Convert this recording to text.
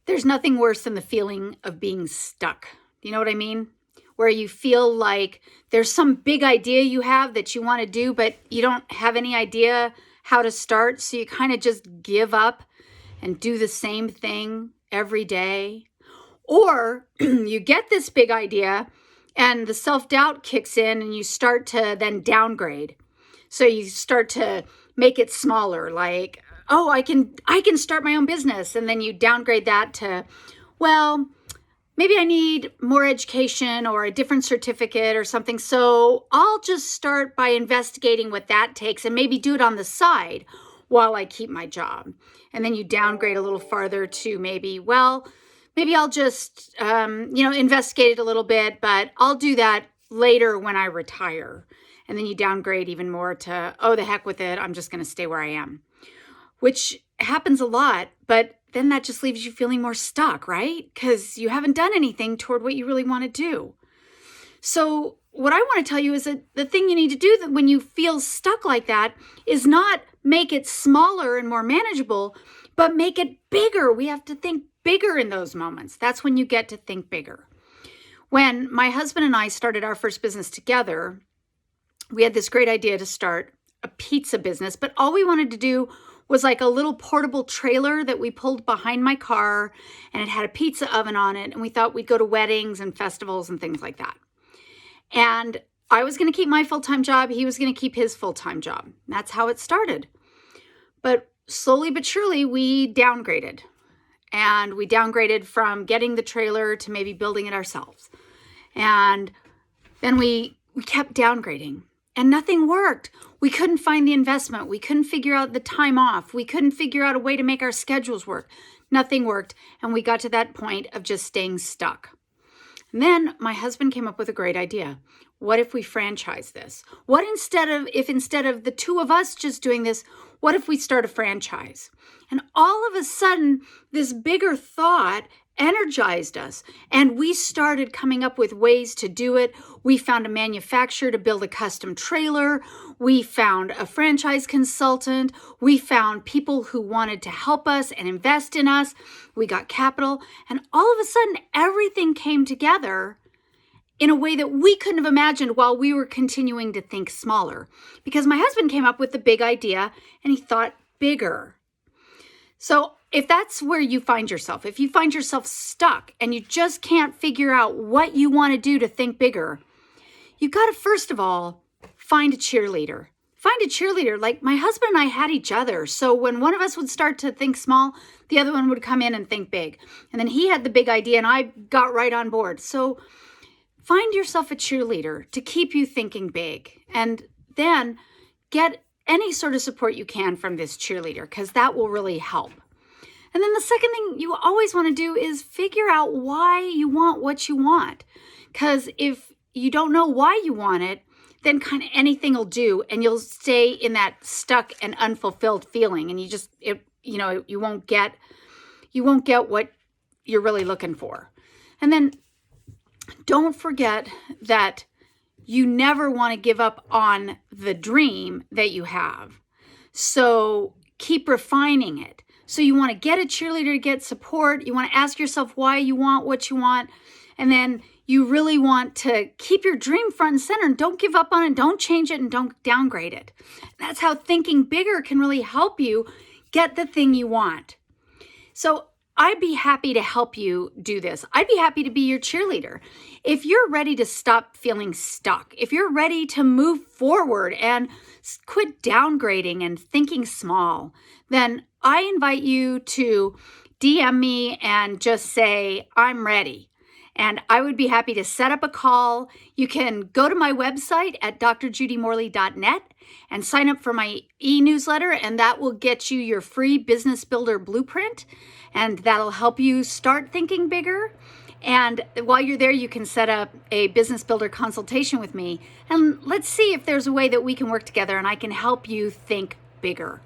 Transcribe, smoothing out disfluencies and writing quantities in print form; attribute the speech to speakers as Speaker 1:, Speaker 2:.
Speaker 1: There's nothing worse than the feeling of being stuck. You know what I mean? Where you feel like there's some big idea you have that you want to do, but you don't have any idea how to start. So you kind of just give up and do the same thing every day. Or you get this big idea and the self-doubt kicks in and you start to then downgrade. So you start to make it smaller, like, oh, I can start my own business. And then you downgrade that to, well, maybe I need more education or a different certificate or something. So I'll just start by investigating what that takes and maybe do it on the side while I keep my job. And then you downgrade a little farther to maybe, well, maybe I'll just, investigate it a little bit, but I'll do that later when I retire. And then you downgrade even more to, oh, the heck with it. I'm just going to stay where I am, which happens a lot, but then that just leaves you feeling more stuck, right? Because you haven't done anything toward what you really want to do. So what I want to tell you is that the thing you need to do that when you feel stuck like that is not make it smaller and more manageable, but make it bigger. We have to think bigger in those moments. That's when you get to think bigger. When my husband and I started our first business together, we had this great idea to start a pizza business, but all we wanted to do was like a little portable trailer that we pulled behind my car, and it had a pizza oven on it. And we thought we'd go to weddings and festivals and things like that. And I was going to keep my full-time job. He was going to keep his full-time job. That's how it started. But slowly but surely we downgraded. And we downgraded from getting the trailer to maybe building it ourselves. And then we kept downgrading. And nothing worked. We couldn't find the investment. We couldn't figure out the time off. We couldn't figure out a way to make our schedules work. Nothing worked. And we got to that point of just staying stuck. And then my husband came up with a great idea. What if we franchise this? What instead of the two of us just doing this, what if we start a franchise? And all of a sudden, this bigger thought energized us, and we started coming up with ways to do it. We found a manufacturer to build a custom trailer. We found a franchise consultant. We found people who wanted to help us and invest in us. We got capital, and all of a sudden everything came together in a way that we couldn't have imagined while we were continuing to think smaller, because my husband came up with the big idea and he thought bigger. So if that's where you find yourself, if you find yourself stuck and you just can't figure out what you want to do to think bigger, you got to first of all find a cheerleader. Find a cheerleader. Like my husband and I had each other. So when one of us would start to think small, the other one would come in and think big. And then he had the big idea and I got right on board. So find yourself a cheerleader to keep you thinking big. And then get any sort of support you can from this cheerleader, because that will really help. And then the second thing you always want to do is figure out why you want what you want. Because if you don't know why you want it, then kind of anything will do, and you'll stay in that stuck and unfulfilled feeling, and you won't get what you're really looking for. And then don't forget that you never want to give up on the dream that you have. So keep refining it. So you want to get a cheerleader to get support. You want to ask yourself why you want what you want. And then you really want to keep your dream front and center, and don't give up on it. Don't change it and don't downgrade it. That's how thinking bigger can really help you get the thing you want. So I'd be happy to help you do this. I'd be happy to be your cheerleader. If you're ready to stop feeling stuck, if you're ready to move forward and quit downgrading and thinking small, then I invite you to DM me and just say, I'm ready. And I would be happy to set up a call. You can go to my website at drjudymorley.net and sign up for my e-newsletter, and that will get you your free business builder blueprint, and that'll help you start thinking bigger. And while you're there, you can set up a business builder consultation with me, and let's see if there's a way that we can work together and I can help you think bigger.